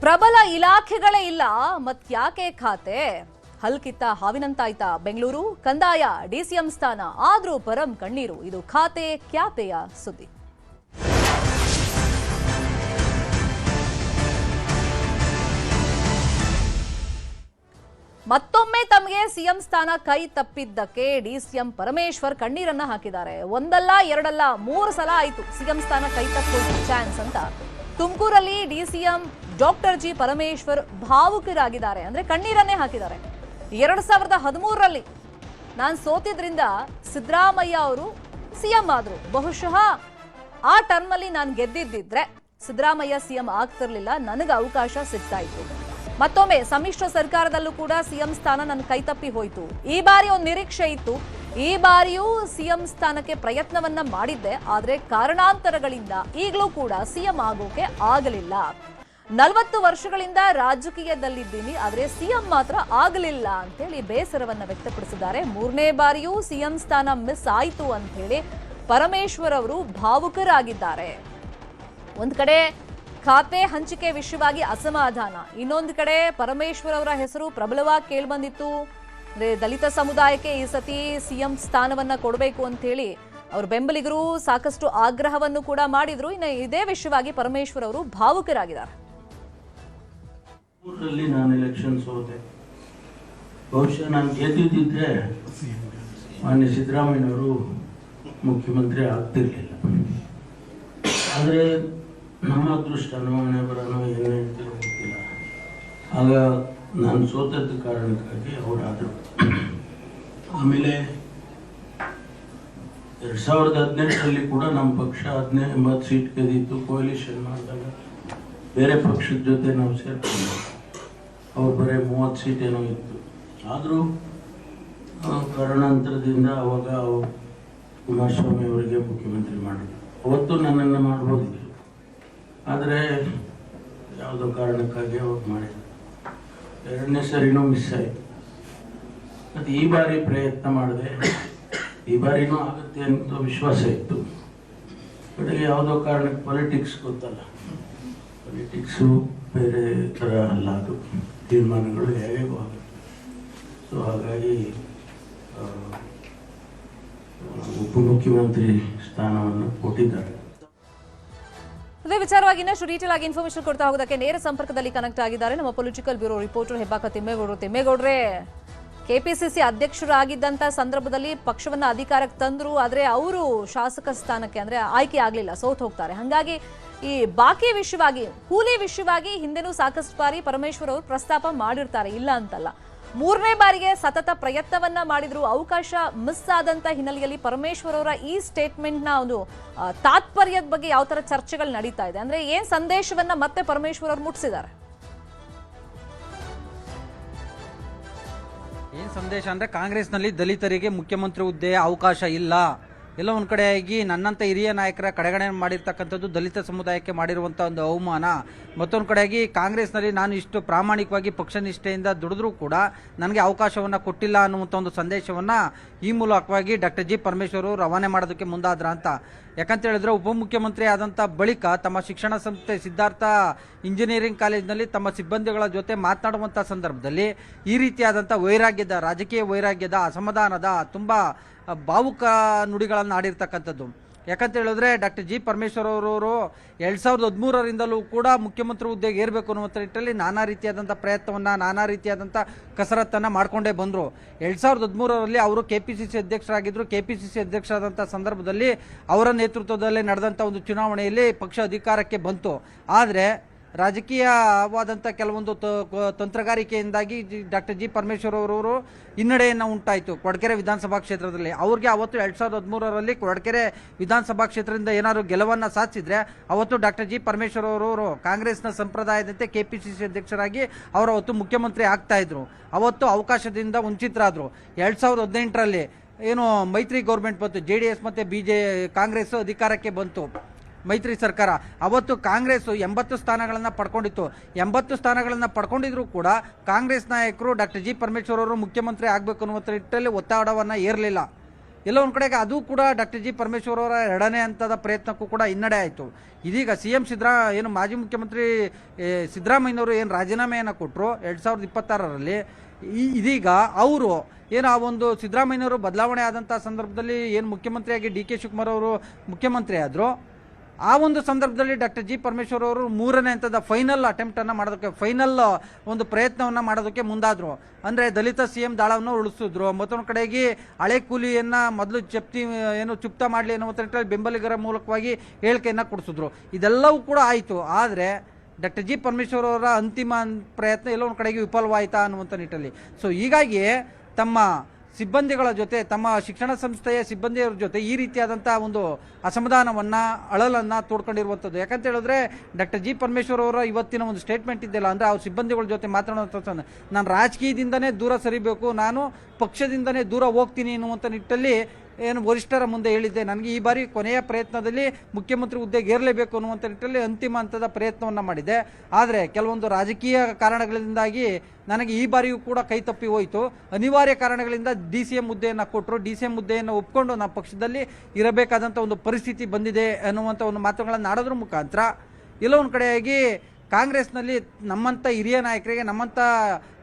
ಪ್ರಬಲ ಇಲಾಖೆಗಳೇ ಇಲ್ಲ ಮತ್ಯಾಕೆ ಖಾತೆ ಹಲ್ಕಿತ್ತ ಹಾವಿನಂತಾಯ್ತಾ ಬೆಂಗಳೂರು ಕಂದಾಯ ಡಿಸಿಎಂ ಸ್ಥಾನ ಆದ್ರೂ ಪರಂ ಕಣ್ಣೀರು ಇದು ಖಾತೆ ಖ್ಯಾತೆಯ ಸುದ್ದಿ. ಮತ್ತೊಮ್ಮೆ ತಮಗೆ ಸಿಎಂ ಸ್ಥಾನ ಕೈ ತಪ್ಪಿದ್ದಕ್ಕೆ ಡಿಸಿಎಂ ಪರಮೇಶ್ವರ್ ಕಣ್ಣೀರನ್ನ ಹಾಕಿದ್ದಾರೆ. ಒಂದಲ್ಲ ಎರಡಲ್ಲ 3 ಸಲ ಆಯಿತು ಸಿಎಂ ಸ್ಥಾನ ಕೈ ತಪ್ಪುವ ಚಾನ್ಸ್ ಅಂತ. ತುಮಕೂರಲ್ಲಿ ಡಿಸಿಎಂ ಡಾಕ್ಟರ್ ಜಿ ಪರಮೇಶ್ವರ್ ಭಾವುಕರಾಗಿದ್ದಾರೆ, ಅಂದ್ರೆ ಕಣ್ಣೀರನ್ನೇ ಹಾಕಿದ್ದಾರೆ. 2013ರಲ್ಲಿ ನಾನು ಸೋತಿದ್ರಿಂದ ಸಿದ್ದರಾಮಯ್ಯ ಅವರು ಸಿಎಂ ಆದ್ರು. ಬಹುಶಃ ಆ ಟರ್ಮ್ ಅಲ್ಲಿ ನಾನು ಗೆದ್ದಿದ್ದಿದ್ರೆ ಸಿದ್ದರಾಮಯ್ಯ ಸಿಎಂ ಆಗ್ತಿರ್ಲಿಲ್ಲ, ನನಗೆ ಅವಕಾಶ ಸಿಗ್ತಾ ಇತ್ತು. ಮತ್ತೊಮ್ಮೆ ಸಮ್ಮಿಶ್ರ ಸರ್ಕಾರದಲ್ಲೂ ಕೂಡ ಸಿಎಂ ಸ್ಥಾನ ನನ್ನ ಕೈತಪ್ಪಿ ಹೋಯಿತು. ಈ ಬಾರಿ ಒಂದು ನಿರೀಕ್ಷೆ ಇತ್ತು, ಈ ಬಾರಿಯೂ ಸಿಎಂ ಸ್ಥಾನಕ್ಕೆ ಪ್ರಯತ್ನವನ್ನ ಮಾಡಿದ್ದೆ, ಆದ್ರೆ ಕಾರಣಾಂತರಗಳಿಂದ ಈಗಲೂ ಕೂಡ ಸಿಎಂ ಆಗೋಕೆ ಆಗಲಿಲ್ಲ. 40 ವರ್ಷಗಳಿಂದ ರಾಜಕೀಯದಲ್ಲಿದ್ದೀನಿ, ಆದ್ರೆ ಸಿಎಂ ಮಾತ್ರ ಆಗಲಿಲ್ಲ ಅಂತೇಳಿ ಬೇಸರವನ್ನ ವ್ಯಕ್ತಪಡಿಸಿದ್ದಾರೆ. 3ನೇ ಬಾರಿಯೂ ಸಿಎಂ ಸ್ಥಾನ ಮಿಸ್ ಆಯಿತು ಅಂತ ಹೇಳಿ ಪರಮೇಶ್ವರ್ ಅವರು ಭಾವುಕರಾಗಿದ್ದಾರೆ. ಒಂದ್ ಕಡೆ ಖಾತೆ ಹಂಚಿಕೆ ವಿಷಯವಾಗಿ ಅಸಮಾಧಾನ, ಇನ್ನೊಂದು ಕಡೆ ಪರಮೇಶ್ವರ್ ಅವರ ಹೆಸರು ಪ್ರಬಲವಾಗಿ ಕೇಳಿಬಂದಿತ್ತು. ಅಂದ್ರೆ ದಲಿತ ಸಮುದಾಯಕ್ಕೆ ಈ ಸತಿ ಸಿಎಂ ಸ್ಥಾನವನ್ನ ಕೊಡಬೇಕು ಅಂತ ಹೇಳಿ ಅವ್ರ ಬೆಂಬಲಿಗರು ಸಾಕಷ್ಟು ಆಗ್ರಹವನ್ನು ಕೂಡ ಮಾಡಿದ್ರು. ಇನ್ನು ಇದೇ ವಿಷಯವಾಗಿ ಪರಮೇಶ್ವರ್ ಅವರು ಭಾವುಕರಾಗಿದ್ದಾರೆ. ನಾನು ಎಲೆಕ್ಷನ್ ಸೋತೆ, ಬಹುಶಃ ನಾನು ಗೆದ್ದಿದ್ದಿದ್ರೆ ಮಾನ್ಯ ಸಿದ್ದರಾಮಯ್ಯನವರು ಮುಖ್ಯಮಂತ್ರಿ ಆಗ್ತಿರ್ಲಿಲ್ಲ. ಆದರೆ ನಮ್ಮ ಅದೃಷ್ಟನೋ ಹಣೆ ಬರೋನೋ ಏನು ಹೇಳ್ತಿರೋ ಗೊತ್ತಿಲ್ಲ. ಆಗ ನಾನು ಸೋತದ ಕಾರಣಕ್ಕಾಗಿ ಅವರಾದರು. ಆಮೇಲೆ 2018ರಲ್ಲಿ ಕೂಡ ನಮ್ಮ ಪಕ್ಷ 80 ಸೀಟ್ ಗೆದ್ದಿತ್ತು. ಕೋalition ಮಾಡಿದಾಗ ಬೇರೆ ಪಕ್ಷದ ಜೊತೆ ನಾವು ಸೇರ್ಕೊಂಡು ಅವ್ರು ಬರೀ 30 ಸೀಟ್ ಏನೋ ಇತ್ತು. ಆದರೂ ಕಾರಣಾಂತರದಿಂದ ಅವಾಗ ಕುಮಾರಸ್ವಾಮಿ ಅವರಿಗೆ ಮುಖ್ಯಮಂತ್ರಿ ಮಾಡಿದ್ರು. ಅವತ್ತು ನನ್ನನ್ನು ಮಾಡ್ಬೋದಿತ್ತು, ಆದರೆ ಯಾವುದೋ ಕಾರಣಕ್ಕಾಗಿ ಅವಾಗ ಮಾಡಿದ್ರು. 2ನೇ ಸರಿನೂ ಮಿಸ್ ಆಯಿತು. ಮತ್ತು ಈ ಬಾರಿ ಪ್ರಯತ್ನ ಮಾಡಿದೆ, ಈ ಬಾರಿನೂ ಆಗುತ್ತೆ ಅಂತ ವಿಶ್ವಾಸ ಇತ್ತು. ಬಟ್ ಯಾವುದೋ ಕಾರಣಕ್ಕೆ ಪಾಲಿಟಿಕ್ಸ್ ಗೊತ್ತಲ್ಲ, ಪಾಲಿಟಿಕ್ಸು ಬೇರೆ ಥರ ಅಲ್ಲ, ಅದು ತೀರ್ಮಾನಗಳು ಹೇಗೋ ಆಗುತ್ತೆ. ಸೊ ಹಾಗಾಗಿ ಉಪಮುಖ್ಯಮಂತ್ರಿ ಸ್ಥಾನವನ್ನು ಕೊಟ್ಟಿದ್ದಾರೆ. ಇದೇ ವಿಚಾರವಾಗಿ ಇನ್ನಷ್ಟು ಡೀಟೇಲ್ ಆಗಿ ಇನ್ಫಾರ್ಮೇಶನ್ ಕೊಡ್ತಾ ಹೋಗೋದಕ್ಕೆ ನೇರ ಸಂಪರ್ಕದಲ್ಲಿ ಕನೆಕ್ಟ್ ಆಗಿದ್ದಾರೆ ನಮ್ಮ ಪೊಲಿಟಿಕಲ್ ಬ್ಯೂರೋ ರಿಪೋರ್ಟರ್ ಹೆಬ್ಬಾಕ ತಿಮ್ಮೇಗೌಡರು. ತಿಮ್ಮೇಗೌಡ್ರೆ, ಕೆಪಿಸಿಸಿ ಅಧ್ಯಕ್ಷರಾಗಿದ್ದಂತ ಸಂದರ್ಭದಲ್ಲಿ ಪಕ್ಷವನ್ನ ಅಧಿಕಾರಕ್ಕೆ ತಂದ್ರು, ಆದ್ರೆ ಅವರು ಶಾಸಕ ಸ್ಥಾನಕ್ಕೆ ಅಂದ್ರೆ ಆಯ್ಕೆ ಆಗ್ಲಿಲ್ಲ, ಸೋತ್ ಹೋಗ್ತಾರೆ. ಹಾಗಾಗಿ ಈ ಬಾಕಿ ವಿಷಯವಾಗಿ, ಕೂಲಿ ವಿಷಯವಾಗಿ ಹಿಂದೆನೂ ಸಾಕಷ್ಟು ಬಾರಿ ಪರಮೇಶ್ವರ್ ಅವರು ಪ್ರಸ್ತಾಪ ಮಾಡಿರ್ತಾರೆ, ಇಲ್ಲ ಅಂತಲ್ಲ. 3ನೇ ಬಾರಿಗೆ ಸತತ ಪ್ರಯತ್ನವನ್ನ ಮಾಡಿದ್ರು, ಅವಕಾಶ ಮಿಸ್ ಆದಂತ ಹಿನ್ನೆಲೆಯಲ್ಲಿ ಪರಮೇಶ್ವರ್ ಅವರ ಈ ಸ್ಟೇಟ್ಮೆಂಟ್ ನ ಒಂದು ತಾತ್ಪರ್ಯದ ಬಗ್ಗೆ ಯಾವ ತರ ಚರ್ಚೆಗಳು ನಡೀತಾ ಇದೆ, ಅಂದ್ರೆ ಏನ್ ಸಂದೇಶವನ್ನ ಮತ್ತೆ ಪರಮೇಶ್ವರ್ ಅವರು ಮುಟ್ಟಿಸಿದ್ದಾರೆ? ಏನ್ ಸಂದೇಶ ಅಂದ್ರೆ, ಕಾಂಗ್ರೆಸ್ನಲ್ಲಿ ದಲಿತರಿಗೆ ಮುಖ್ಯಮಂತ್ರಿ ಹುದ್ದೆ ಅವಕಾಶ ಇಲ್ಲ. ಎಲ್ಲ ಒಂದ್ ಕಡೆಯಾಗಿ ನನ್ನಂತ ಹಿರಿಯ ನಾಯಕರ ಕಡೆಗಣನೆ ಮಾಡಿರ್ತಕ್ಕಂಥದ್ದು ದಲಿತ ಸಮುದಾಯಕ್ಕೆ ಮಾಡಿರುವಂಥ ಒಂದು ಅವಮಾನ. ಮತ್ತೊಂದು ಕಡೆಯಾಗಿ ಕಾಂಗ್ರೆಸ್ನಲ್ಲಿ ನಾನು ಇಷ್ಟು ಪ್ರಾಮಾಣಿಕವಾಗಿ ಪಕ್ಷ ನಿಷ್ಠೆಯಿಂದ ದುಡಿದ್ರೂ ಕೂಡ ನನಗೆ ಅವಕಾಶವನ್ನು ಕೊಟ್ಟಿಲ್ಲ ಅನ್ನುವಂಥ ಒಂದು ಸಂದೇಶವನ್ನು ಈ ಮೂಲಕವಾಗಿ ಡಾಕ್ಟರ್ ಜಿ ಪರಮೇಶ್ವರ್ ರವಾನೆ ಮಾಡೋದಕ್ಕೆ ಮುಂದಾದ್ರ ಅಂತ. ಯಾಕಂತ ಹೇಳಿದ್ರೆ, ಉಪಮುಖ್ಯಮಂತ್ರಿ ಆದಂಥ ಬಳಿಕ ತಮ್ಮ ಶಿಕ್ಷಣ ಸಂಸ್ಥೆ ಸಿದ್ಧಾರ್ಥ ಇಂಜಿನಿಯರಿಂಗ್ ಕಾಲೇಜಿನಲ್ಲಿ ತಮ್ಮ ಸಿಬ್ಬಂದಿಗಳ ಜೊತೆ ಮಾತನಾಡುವಂಥ ಸಂದರ್ಭದಲ್ಲಿ ಈ ರೀತಿಯಾದಂಥ ವೈರಾಗ್ಯದ, ರಾಜಕೀಯ ವೈರಾಗ್ಯದ, ಅಸಮಾಧಾನದ, ತುಂಬ ಭಾವುಕ ನುಡಿಗಳನ್ನು ಆಡಿರ್ತಕ್ಕಂಥದ್ದು. ಯಾಕಂತ ಹೇಳಿದ್ರೆ, ಡಾಕ್ಟರ್ ಜಿ ಪರಮೇಶ್ವರ್ ಅವರು 2013ರಿಂದಲೂ ಕೂಡ ಮುಖ್ಯಮಂತ್ರಿ ಹುದ್ದೆಗೆ ಏರಬೇಕು ಅನ್ನುವಂಥ ನಿಟ್ಟಿನಲ್ಲಿ ನಾನಾ ರೀತಿಯಾದಂಥ ಪ್ರಯತ್ನವನ್ನು, ನಾನಾ ರೀತಿಯಾದಂಥ ಕಸರತ್ತನ್ನು ಮಾಡಿಕೊಂಡೇ ಬಂದರು. 2013ರಲ್ಲಿ ಅವರು ಕೆಪಿಸಿಸಿ ಅಧ್ಯಕ್ಷರಾಗಿದ್ದರು. ಕೆಪಿಸಿಸಿ ಅಧ್ಯಕ್ಷರಾದಂಥ ಸಂದರ್ಭದಲ್ಲಿ ಅವರ ನೇತೃತ್ವದಲ್ಲಿ ನಡೆದಂಥ ಒಂದು ಚುನಾವಣೆಯಲ್ಲಿ ಪಕ್ಷ ಅಧಿಕಾರಕ್ಕೆ ಬಂತು. ಆದರೆ ರಾಜಕೀಯವಾದಂಥ ಕೆಲವೊಂದು ತಂತ್ರಗಾರಿಕೆಯಿಂದಾಗಿ ಡಾಕ್ಟರ್ ಜಿ ಪರಮೇಶ್ವರ್ ಅವರು ಹಿನ್ನಡೆಯನ್ನು ಉಂಟಾಯಿತು ಕೊರಟಗೆರೆ ವಿಧಾನಸಭಾ ಕ್ಷೇತ್ರದಲ್ಲಿ. ಅವ್ರಿಗೆ ಅವತ್ತು 2013ರಲ್ಲಿ ಕೊರಟಗೆರೆ ವಿಧಾನಸಭಾ ಕ್ಷೇತ್ರದಿಂದ ಏನಾದರೂ ಗೆಲುವನ್ನು ಸಾಧಿಸಿದ್ರೆ ಅವತ್ತು ಡಾಕ್ಟರ್ ಜಿ ಪರಮೇಶ್ವರ್ ಅವರು ಕಾಂಗ್ರೆಸ್ನ ಸಂಪ್ರದಾಯದಂತೆ ಕೆಪಿಸಿಸಿ ಅಧ್ಯಕ್ಷರಾಗಿ ಅವರು ಅವತ್ತು ಮುಖ್ಯಮಂತ್ರಿ ಆಗ್ತಾ ಇದ್ರು. ಅವತ್ತು ಅವಕಾಶದಿಂದ ವಂಚಿತರಾದರು. 2018ರಲ್ಲಿ ಏನು ಮೈತ್ರಿ ಗೌರ್ಮೆಂಟ್ ಬಂತು, JDS ಮತ್ತು ಕಾಂಗ್ರೆಸ್ ಅಧಿಕಾರಕ್ಕೆ ಬಂತು, ಮೈತ್ರಿ ಸರ್ಕಾರ. ಅವತ್ತು ಕಾಂಗ್ರೆಸ್ 80 ಸ್ಥಾನಗಳನ್ನು ಪಡ್ಕೊಂಡಿತ್ತು. 80 ಸ್ಥಾನಗಳನ್ನು ಪಡ್ಕೊಂಡಿದ್ರು ಕೂಡ ಕಾಂಗ್ರೆಸ್ ನಾಯಕರು ಡಾಕ್ಟರ್ ಜಿ ಪರಮೇಶ್ವರ್ ಅವರು ಮುಖ್ಯಮಂತ್ರಿ ಆಗಬೇಕು ಅನ್ನುವಂಥ ನಿಟ್ಟಿನಲ್ಲಿ ಒತ್ತಡವನ್ನು ಏರಲಿಲ್ಲ. ಎಲ್ಲ ಒಂದು ಕಡೆಗೆ ಅದು ಕೂಡ ಡಾಕ್ಟರ್ ಜಿ ಪರಮೇಶ್ವರ್ ಅವರ ಎರಡನೇ ಹಂತದ ಪ್ರಯತ್ನಕ್ಕೂ ಕೂಡ ಹಿನ್ನಡೆ ಆಯಿತು. ಇದೀಗ CM ಏನು ಮಾಜಿ ಮುಖ್ಯಮಂತ್ರಿ ಸಿದ್ದರಾಮಯ್ಯನವರು ಏನು ರಾಜೀನಾಮೆಯನ್ನು ಕೊಟ್ಟರು 2026ರಲ್ಲಿ, ಇದೀಗ ಅವರು ಏನು ಆ ಒಂದು ಸಿದ್ದರಾಮಯ್ಯನವರು ಬದಲಾವಣೆ ಆದಂಥ ಸಂದರ್ಭದಲ್ಲಿ ಏನು ಮುಖ್ಯಮಂತ್ರಿಯಾಗಿ DK ಶಿವಕುಮಾರ್ ಅವರು ಮುಖ್ಯಮಂತ್ರಿ ಆದರು, ಆ ಒಂದು ಸಂದರ್ಭದಲ್ಲಿ ಡಾಕ್ಟರ್ ಜಿ ಪರಮೇಶ್ವರ್ ಅವರು ಮೂರನೇ ಹಂತದ ಫೈನಲ್ ಅಟೆಂಪ್ಟನ್ನು ಮಾಡೋದಕ್ಕೆ, ಫೈನಲ್ ಒಂದು ಪ್ರಯತ್ನವನ್ನು ಮಾಡೋದಕ್ಕೆ ಮುಂದಾದರು. ಅಂದರೆ ದಲಿತ CM ದಾಳವನ್ನು ಉಳಿಸಿದ್ರು. ಮತ್ತೊಂದು ಕಡೆಗೆ ಹಳೆ ಕೂಲಿಯನ್ನು ಮೊದಲು ಚುಪ್ತ ಮಾಡಲಿ ಅನ್ನುವಂಥ ನಿಟ್ಟಿನಲ್ಲಿ ಬೆಂಬಲಿಗರ ಮೂಲಕವಾಗಿ ಹೇಳಿಕೆಯನ್ನು ಕೊಡಿಸಿದ್ರು. ಇದೆಲ್ಲವೂ ಕೂಡ ಆಯಿತು. ಆದರೆ ಡಾಕ್ಟರ್ ಜಿ ಪರಮೇಶ್ವರ್ ಅವರ ಅಂತಿಮ ಪ್ರಯತ್ನ ಎಲ್ಲೋ ಒಂದು ಕಡೆಗೆ ವಿಫಲವಾಯಿತಾ ಅನ್ನುವಂಥ ನಿಟ್ಟಲ್ಲಿ. ಸೊ ಹೀಗಾಗಿ ತಮ್ಮ ಸಿಬ್ಬಂದಿಗಳ ಜೊತೆ, ತಮ್ಮ ಶಿಕ್ಷಣ ಸಂಸ್ಥೆಯ ಸಿಬ್ಬಂದಿಯವರ ಜೊತೆ ಈ ರೀತಿಯಾದಂಥ ಒಂದು ಅಸಮಾಧಾನವನ್ನು, ಅಳಲನ್ನು ತೋಡ್ಕೊಂಡಿರುವಂಥದ್ದು. ಯಾಕಂತ ಹೇಳಿದ್ರೆ ಡಾಕ್ಟರ್ ಜಿ ಪರಮೇಶ್ವರ್ ಅವರ ಇವತ್ತಿನ ಒಂದು ಸ್ಟೇಟ್ಮೆಂಟ್ ಇದೆಯಲ್ಲ, ಅಂದರೆ ಅವ್ರ ಸಿಬ್ಬಂದಿಗಳ ಜೊತೆ ಮಾತನಾಡುವಂಥ, ನಾನು ರಾಜಕೀಯದಿಂದನೇ ದೂರ ಸರಿಬೇಕು, ನಾನು ಪಕ್ಷದಿಂದನೇ ದೂರ ಹೋಗ್ತೀನಿ ಎನ್ನುವಂಥ ನಿಟ್ಟಲ್ಲಿ ಏನು ವರಿಷ್ಠರ ಮುಂದೆ ಹೇಳಿದ್ದೆ. ನನಗೆ ಈ ಬಾರಿ ಕೊನೆಯ ಪ್ರಯತ್ನದಲ್ಲಿ ಮುಖ್ಯಮಂತ್ರಿ ಹುದ್ದೆಗೆ ಏರಲೇಬೇಕು ಅನ್ನುವಂಥ ನಿಟ್ಟಲ್ಲಿ ಅಂತಿಮ ಹಂತದ ಪ್ರಯತ್ನವನ್ನು ಮಾಡಿದೆ. ಆದರೆ ಕೆಲವೊಂದು ರಾಜಕೀಯ ಕಾರಣಗಳಿಂದಾಗಿ ನನಗೆ ಈ ಬಾರಿಯೂ ಕೂಡ ಕೈ ತಪ್ಪಿ ಹೋಯಿತು. ಅನಿವಾರ್ಯ ಕಾರಣಗಳಿಂದ DCM ಹುದ್ದೆಯನ್ನು ಕೊಟ್ಟರು. DCM ಹುದ್ದೆಯನ್ನು ಒಪ್ಕೊಂಡು ನಾವು ಪಕ್ಷದಲ್ಲಿ ಇರಬೇಕಾದಂಥ ಒಂದು ಪರಿಸ್ಥಿತಿ ಬಂದಿದೆ ಅನ್ನುವಂಥ ಒಂದು ಮಾತುಗಳನ್ನು ಆಡೋದ್ರ ಮುಖಾಂತರ ಎಲ್ಲೋ ಒಂದು ಕಡೆಯಾಗಿ ಕಾಂಗ್ರೆಸ್ನಲ್ಲಿ ನಮ್ಮಂಥ ಹಿರಿಯ ನಾಯಕರಿಗೆ, ನಮ್ಮಂಥ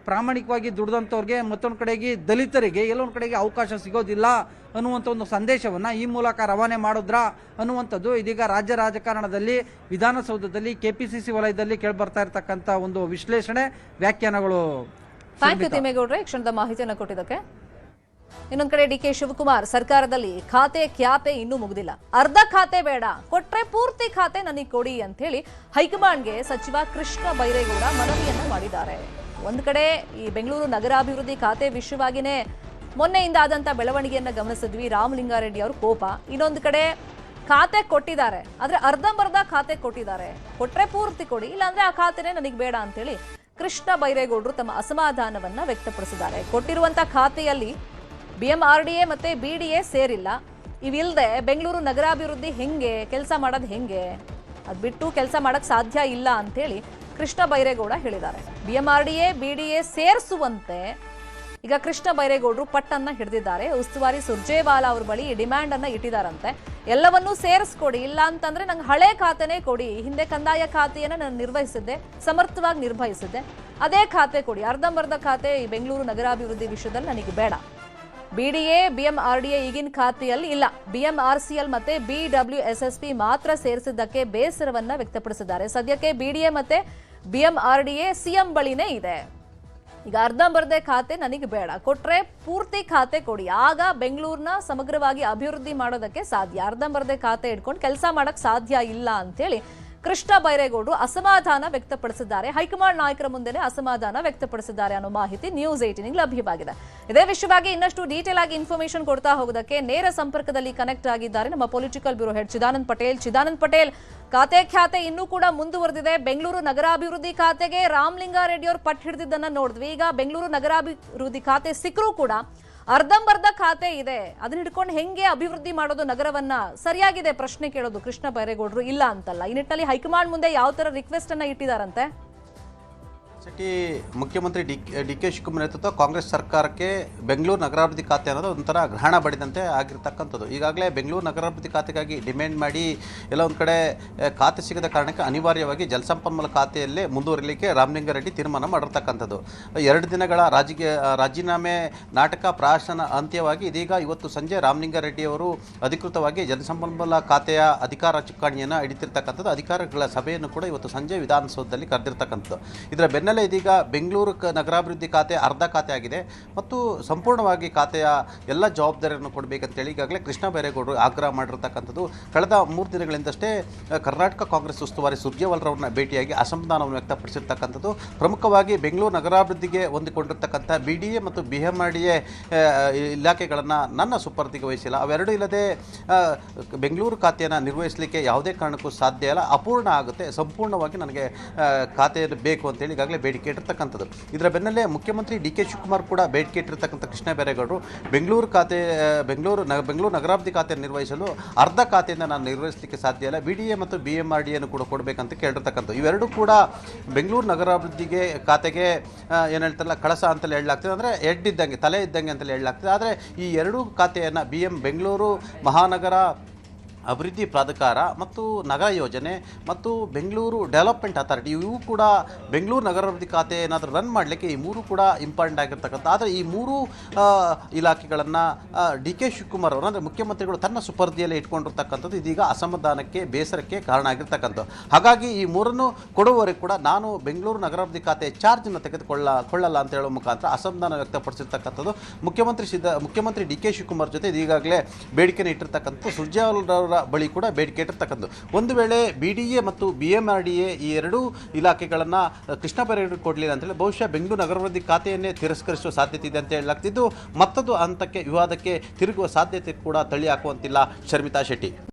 ಪ್ರಾಮಾಣಿಕವಾಗಿ ದುಡಿದಂಥವ್ರಿಗೆ, ಮತ್ತೊಂದು ಕಡೆಗೆ ದಲಿತರಿಗೆ ಎಲ್ಲೋ ಒಂದು ಕಡೆಗೆ ಅವಕಾಶ ಸಿಗೋದಿಲ್ಲ ಅನ್ನುವಂಥ ಒಂದು ಸಂದೇಶವನ್ನು ಈ ಮೂಲಕ ರವಾನೆ ಮಾಡಿದ್ರಾ ಅನ್ನುವಂಥದ್ದು ಇದೀಗ ರಾಜ್ಯ ರಾಜಕಾರಣದಲ್ಲಿ, ವಿಧಾನಸೌಧದಲ್ಲಿ, KPCC ವಲಯದಲ್ಲಿ ಕೇಳಿಬರ್ತಾ ಇರತಕ್ಕಂಥ ಒಂದು ವಿಶ್ಲೇಷಣೆ, ವ್ಯಾಖ್ಯಾನಗಳು. ಥ್ಯಾಂಕ್ ಯು ತಿಮ್ಮೇಗೌಡ್ರೆ, ಕ್ಷಣದ ಮಾಹಿತಿಯನ್ನು ಕೊಟ್ಟಿದ್ದಕ್ಕೆ. ಇನ್ನೊಂದ್ ಕಡೆ DK ಶಿವಕುಮಾರ್ ಸರ್ಕಾರದಲ್ಲಿ ಖ್ಯಾತೆ ಇನ್ನೂ ಮುಗಿದಿಲ್ಲ, ಅರ್ಧ ಖಾತೆ ಬೇಡ, ಕೊಟ್ರೆ ಪೂರ್ತಿ ಖಾತೆ ನನಗೆ ಕೊಡಿ ಅಂತ ಹೇಳಿ ಹೈಕಮಾಂಡ್ಗೆ ಸಚಿವ ಕೃಷ್ಣ ಬೈರೇಗೌಡ ಮನವಿಯನ್ನ ಮಾಡಿದ್ದಾರೆ. ಒಂದ್ ಕಡೆ ಈ ಬೆಂಗಳೂರು ನಗರಾಭಿವೃದ್ಧಿ ಖಾತೆ ವಿಷಯವಾಗಿನೇ ಮೊನ್ನೆಯಿಂದ ಆದಂತ ಬೆಳವಣಿಗೆಯನ್ನ ಗಮನಿಸಿದ್ವಿ, ರಾಮಲಿಂಗಾರೆಡ್ಡಿ ಅವರು ಕೋಪ. ಇನ್ನೊಂದು ಕಡೆ ಖಾತೆ ಕೊಟ್ಟಿದ್ದಾರೆ, ಆದ್ರೆ ಅರ್ಧಂಬರ್ಧ ಖಾತೆ ಕೊಟ್ಟಿದ್ದಾರೆ, ಕೊಟ್ರೆ ಪೂರ್ತಿ ಕೊಡಿ, ಇಲ್ಲಾಂದ್ರೆ ಆ ಖಾತೆನೇ ನನಗೆ ಬೇಡ ಅಂತೇಳಿ ಕೃಷ್ಣ ಬೈರೇಗೌಡರು ತಮ್ಮ ಅಸಮಾಧಾನವನ್ನ ವ್ಯಕ್ತಪಡಿಸಿದ್ದಾರೆ. ಕೊಟ್ಟಿರುವಂತ ಖಾತೆಯಲ್ಲಿ BMRDA ಮತ್ತೆ BDA ಸೇರಿಲ್ಲ. ಇವಿಲ್ಲದೆ ಬೆಂಗಳೂರು ನಗರಾಭಿವೃದ್ಧಿ ಹೆಂಗೆ ಕೆಲಸ ಮಾಡೋದು, ಹೆಂಗೆ ಅದು ಬಿಟ್ಟು ಕೆಲಸ ಮಾಡಕ್ ಸಾಧ್ಯ ಇಲ್ಲ ಅಂತೇಳಿ ಕೃಷ್ಣ ಬೈರೇಗೌಡ ಹೇಳಿದ್ದಾರೆ. BMRDA BDA ಸೇರಿಸುವಂತೆ ಈಗ ಕೃಷ್ಣ ಬೈರೇಗೌಡರು ಪಟ್ಟನ್ನ ಹಿಡಿದಿದ್ದಾರೆ. ಉಸ್ತುವಾರಿ ಸುರ್ಜೇವಾಲಾ ಅವ್ರ ಬಳಿ ಡಿಮ್ಯಾಂಡ್ ಅನ್ನ ಇಟ್ಟಿದ್ದಾರಂತೆ. ಎಲ್ಲವನ್ನೂ ಸೇರಿಸ್ಕೊಡಿ, ಇಲ್ಲ ಅಂತಂದ್ರೆ ನಂಗೆ ಹಳೆ ಖಾತೆನೇ ಕೊಡಿ, ಹಿಂದೆ ಕಂದಾಯ ಖಾತೆಯನ್ನ ನಾನು ನಿರ್ವಹಿಸಿದ್ದೆ, ಸಮರ್ಥವಾಗಿ ನಿರ್ವಹಿಸಿದ್ದೆ, ಅದೇ ಖಾತೆ ಕೊಡಿ, ಅರ್ಧಂಬರ್ಧ ಖಾತೆ ಈ ಬೆಂಗಳೂರು ನಗರಾಭಿವೃದ್ಧಿ ವಿಷಯದಲ್ಲಿ ನನಗೆ ಬೇಡ. BDA BMRDA ಈಗಿನ ಖಾತೆಯಲ್ಲಿ ಇಲ್ಲ, BMRCL ಮತ್ತೆ BWSSP ಮಾತ್ರ ಸೇರಿಸಿದ್ದಕ್ಕೆ ಬೇಸರವನ್ನ ವ್ಯಕ್ತಪಡಿಸಿದ್ದಾರೆ. ಸದ್ಯಕ್ಕೆ BDA ಮತ್ತೆ BMRDA CM ಬಳಿನೇ ಇದೆ. ಈಗ ಅರ್ಧಂಬರ್ಧ ಖಾತೆ ನನಗೆ ಬೇಡ, ಕೊಟ್ರೆ ಪೂರ್ತಿ ಖಾತೆ ಕೊಡಿ, ಆಗ ಬೆಂಗಳೂರನ್ನ ಸಮಗ್ರವಾಗಿ ಅಭಿವೃದ್ಧಿ ಮಾಡೋದಕ್ಕೆ ಸಾಧ್ಯ. ಅರ್ಧಂಬರ್ಧ ಖಾತೆ ಇಟ್ಕೊಂಡು ಕೆಲಸ ಮಾಡಕ್ ಸಾಧ್ಯ ಇಲ್ಲ ಅಂತೇಳಿ ಕೃಷ್ಣ ಬೈರೇಗೌಡರು ಅಸಮಾಧಾನ ವ್ಯಕ್ತಪಡಿಸಿದ್ದಾರೆ. ಹೈಕಮಾಂಡ್ ನಾಯಕರ ಮುಂದೆನೆ ಅಸಮಾಧಾನ ವ್ಯಕ್ತಪಡಿಸಿದ್ದಾರೆ ಅನ್ನೋ ಮಾಹಿತಿ ನ್ಯೂಸ್ 18 ಲಭ್ಯವಾಗಿದೆ. ಇದೇ ವಿಷಯವಾಗಿ ಇನ್ನಷ್ಟು ಡೀಟೇಲ್ ಆಗಿ ಇನ್ಫಾರ್ಮೇಶನ್ ಕೊಡ್ತಾ ಹೋಗೋದಕ್ಕೆ ನೇರ ಸಂಪರ್ಕದಲ್ಲಿ ಕನೆಕ್ಟ್ ಆಗಿದ್ದಾರೆ ನಮ್ಮ political bureau head Chidanand Patel. ಖ್ಯಾತೆ ಇನ್ನೂ ಕೂಡ ಮುಂದುವರೆದಿದೆ. ಬೆಂಗಳೂರು ನಗರಾಭಿವೃದ್ಧಿ ಖಾತೆಗೆ ರಾಮಲಿಂಗಾರೆಡ್ಡಿ ಅವರು ಪಟ್ಟು ಹಿಡಿದಿದ್ದನ್ನ ನೋಡಿದ್ವಿ. ಈಗ ಬೆಂಗಳೂರು ನಗರಾಭಿವೃದ್ಧಿ ಖಾತೆ ಸಿಕ್ಕರೂ ಕೂಡ ಅರ್ಧಂಬರ್ಧ ಖಾತೆ ಇದೆ, ಅದನ್ನ ಹಿಡ್ಕೊಂಡು ಹೆಂಗೆ ಅಭಿವೃದ್ಧಿ ಮಾಡೋದು ನಗರವನ್ನ, ಸರಿಯಾಗಿದೆ ಪ್ರಶ್ನೆ ಕೇಳೋದು ಕೃಷ್ಣ ಬೈರೇಗೌಡರು, ಇಲ್ಲ ಅಂತಲ್ಲ. ಈ ನಿಟ್ಟಿನಲ್ಲಿ ಹೈಕಮಾಂಡ್ ಮುಂದೆ ಯಾವ ತರ ರಿಕ್ವೆಸ್ಟ್ ಅನ್ನ ಇಟ್ಟಿದಾರಂತೆ? ಸಿಟಿ ಮುಖ್ಯಮಂತ್ರಿ DK ಶಿವಕುಮಾರ್ ನೇತೃತ್ವ ಕಾಂಗ್ರೆಸ್ ಸರ್ಕಾರಕ್ಕೆ ಬೆಂಗಳೂರು ನಗರಾಭಿವೃದ್ಧಿ ಖಾತೆ ಅನ್ನೋದು ಒಂಥರ ಗ್ರಹಣ ಬಡಿದಂತೆ ಆಗಿರ್ತಕ್ಕಂಥದ್ದು. ಈಗಾಗಲೇ ಬೆಂಗಳೂರು ನಗರಾಭಿವೃದ್ಧಿ ಖಾತೆಗಾಗಿ ಡಿಮ್ಯಾಂಡ್ ಮಾಡಿ ಎಲ್ಲ ಒಂದು ಕಡೆ ಖಾತೆ ಸಿಗದ ಕಾರಣಕ್ಕೆ ಅನಿವಾರ್ಯವಾಗಿ ಜಲಸಂಪನ್ಮೂಲ ಖಾತೆಯಲ್ಲೇ ಮುಂದುವರಿಲಿಕ್ಕೆ ರಾಮಲಿಂಗಾರೆಡ್ಡಿ ತೀರ್ಮಾನ ಮಾಡಿರ್ತಕ್ಕಂಥದ್ದು. 2 ದಿನಗಳ ರಾಜೀನಾಮೆ ನಾಟಕ ಪ್ರಾಶನ ಅಂತ್ಯವಾಗಿ ಇದೀಗ ಇವತ್ತು ಸಂಜೆ ರಾಮಲಿಂಗಾರೆಡ್ಡಿ ಅವರು ಅಧಿಕೃತವಾಗಿ ಜಲಸಂಪನ್ಮೂಲ ಖಾತೆಯ ಅಧಿಕಾರ ಚುಕ್ಕಾಣಿಯನ್ನು ಹಿಡಿತಿರ್ತಕ್ಕಂಥದ್ದು. ಅಧಿಕಾರಿಗಳ ಸಭೆಯನ್ನು ಕೂಡ ಇವತ್ತು ಸಂಜೆ ವಿಧಾನಸೌಧದಲ್ಲಿ ಕರೆದಿರ್ತಕ್ಕಂಥದ್ದು. ಇದರ ಬೆನ್ನಲ್ಲೇ ಇದೀಗ ಬೆಂಗಳೂರು ನಗರಾಭಿವೃದ್ಧಿ ಖಾತೆ ಅರ್ಧ ಖಾತೆ ಆಗಿದೆ ಮತ್ತು ಸಂಪೂರ್ಣವಾಗಿ ಖಾತೆಯ ಎಲ್ಲ ಜವಾಬ್ದಾರಿಯನ್ನು ಕೊಡಬೇಕಂತೇಳಿ ಈಗಾಗಲೇ ಕೃಷ್ಣ ಬೈರೇಗೌಡರು ಆಗ್ರಹ ಮಾಡಿರ್ತಕ್ಕಂಥದ್ದು. ಕಳೆದ 3 ದಿನಗಳಿಂದಷ್ಟೇ ಕರ್ನಾಟಕ ಕಾಂಗ್ರೆಸ್ ಉಸ್ತುವಾರಿ ಸುರ್ಜೇವಾಲಾರವ್ರನ್ನ ಭೇಟಿಯಾಗಿ ಅಸಮಾಧಾನವನ್ನು ವ್ಯಕ್ತಪಡಿಸಿರ್ತಕ್ಕಂಥದ್ದು. ಪ್ರಮುಖವಾಗಿ ಬೆಂಗಳೂರು ನಗರಾಭಿವೃದ್ಧಿಗೆ ಹೊಂದಿಕೊಂಡಿರ್ತಕ್ಕಂಥ BDA ಮತ್ತು BMRDA ಇಲಾಖೆಗಳನ್ನು ನನ್ನ ಸುಪರ್ದಿಗೆ ವಹಿಸಿಲ್ಲ, ಅವೆರಡೂ ಇಲ್ಲದೆ ಬೆಂಗಳೂರು ಖಾತೆಯನ್ನು ನಿರ್ವಹಿಸಲಿಕ್ಕೆ ಯಾವುದೇ ಕಾರಣಕ್ಕೂ ಸಾಧ್ಯ ಇಲ್ಲ, ಅಪೂರ್ಣ ಆಗುತ್ತೆ, ಸಂಪೂರ್ಣವಾಗಿ ನನಗೆ ಖಾತೆ ಬೇಕು ಅಂತೇಳಿ ಈಗಾಗಲೇ ಬೇಡಿಕೆ ಇಟ್ಟಿರ್ತಕ್ಕಂಥದ್ದು. ಇದರ ಬೆನ್ನಲ್ಲೇ ಮುಖ್ಯಮಂತ್ರಿ ಡಿ ಕೆ ಶಿವಕುಮಾರ್ ಕೂಡ ಬೇಡಿಕೆ ಇಟ್ಟಿರ್ತಕ್ಕಂಥ ಕೃಷ್ಣ ಬೈರೇಗೌಡರು ಬೆಂಗಳೂರು ನಗರಾಭಿವೃದ್ಧಿ ಖಾತೆಯನ್ನು ನಿರ್ವಹಿಸಲು ಅರ್ಧ ಖಾತೆಯಿಂದ ನಾನು ನಿರ್ವಹಿಸಲಿಕ್ಕೆ ಸಾಧ್ಯ ಇಲ್ಲ, BDA ಮತ್ತು BMRDA ಕೂಡ ಕೊಡಬೇಕಂತ ಕೇಳಿರ್ತಕ್ಕಂಥ. ಇವೆರಡೂ ಕೂಡ ಬೆಂಗಳೂರು ನಗರಾಭಿವೃದ್ಧಿಗೆ ಖಾತೆಗೆ ಏನು ಹೇಳ್ತಾರಲ್ಲ ಕಳಸ ಅಂತಲೇ ಹೇಳಲಾಗ್ತದೆ, ಅಂದರೆ ಹೆಡ್ ಇದ್ದಂಗೆ ತಲೆ ಇದ್ದಂಗೆ ಅಂತಲೇ ಹೇಳಲಾಗ್ತದೆ. ಆದರೆ ಈ ಎರಡೂ ಖಾತೆಯನ್ನು ಬೆಂಗಳೂರು ಮಹಾನಗರ ಅಭಿವೃದ್ಧಿ ಪ್ರಾಧಿಕಾರ ಮತ್ತು ನಗರ ಯೋಜನೆ ಮತ್ತು ಬೆಂಗಳೂರು ಡೆವಲಪ್ಮೆಂಟ್ ಅಥಾರಿಟಿ ಇವು ಕೂಡ ಬೆಂಗಳೂರು ನಗರಾಭಿವೃದ್ಧಿ ಖಾತೆ ಏನಾದರೂ ರನ್ ಮಾಡಲಿಕ್ಕೆ ಈ ಮೂರು ಕೂಡ ಇಂಪಾರ್ಟೆಂಟ್ ಆಗಿರ್ತಕ್ಕಂಥ. ಆದರೆ ಈ ಮೂರು ಇಲಾಖೆಗಳನ್ನು ಡಿ ಕೆ ಶಿವಕುಮಾರ್ ಅವರು ಅಂದರೆ ಮುಖ್ಯಮಂತ್ರಿಗಳು ತನ್ನ ಸುಪರ್ದಿಯಲ್ಲಿ ಇಟ್ಕೊಂಡಿರ್ತಕ್ಕಂಥದ್ದು ಇದೀಗ ಅಸಮಾಧಾನಕ್ಕೆ ಬೇಸರಕ್ಕೆ ಕಾರಣ ಆಗಿರ್ತಕ್ಕಂಥದ್ದು. ಹಾಗಾಗಿ ಈ ಮೂರನ್ನು ಕೊಡುವವರೆಗೆ ಕೂಡ ನಾನು ಬೆಂಗಳೂರು ನಗರಾಭಿವೃದ್ಧಿ ಖಾತೆ ಚಾರ್ಜನ್ನು ತೆಗೆದುಕೊಳ್ಳಲ್ಲ ಅಂತ ಹೇಳೋ ಮುಖಾಂತರ ಅಸಮಾಧಾನ ವ್ಯಕ್ತಪಡಿಸಿರ್ತಕ್ಕಂಥದ್ದು. ಮುಖ್ಯಮಂತ್ರಿ ಡಿ ಕೆ ಶಿವಕುಮಾರ್ ಜೊತೆ ಈಗಾಗಲೇ ಬೇಡಿಕೆಯನ್ನು ಇಟ್ಟಿರ್ತಕ್ಕಂಥ ಸುರ್ಜೇವಾಲಾ ಬಳಿ ಕೂಡ ಬೇಡಿಕೆ ಇಟ್ಟಿರ್ತಕ್ಕಂಥ. ಒಂದು ವೇಳೆ BDA ಮತ್ತು BMRDA ಈ ಎರಡೂ ಇಲಾಖೆಗಳನ್ನು ಕೃಷ್ಣ ಬೈರೇಗೌಡರು ಕೊಡಲಿಲ್ಲ ಅಂತೇಳಿ ಬಹುಶಃ ಬೆಂಗಳೂರು ನಗರಾಭಿವೃದ್ಧಿ ಖಾತೆಯನ್ನೇ ತಿರಸ್ಕರಿಸುವ ಸಾಧ್ಯತೆ ಇದೆ ಅಂತ ಹೇಳಲಾಗ್ತಿದ್ದು, ಮತ್ತೊಂದು ಹಂತಕ್ಕೆ ವಿವಾದಕ್ಕೆ ತಿರುಗುವ ಸಾಧ್ಯತೆ ಕೂಡ ತಳ್ಳಿ ಹಾಕುವಂತಿಲ್ಲ ಶರ್ಮಿತಾ ಶೆಟ್ಟಿ.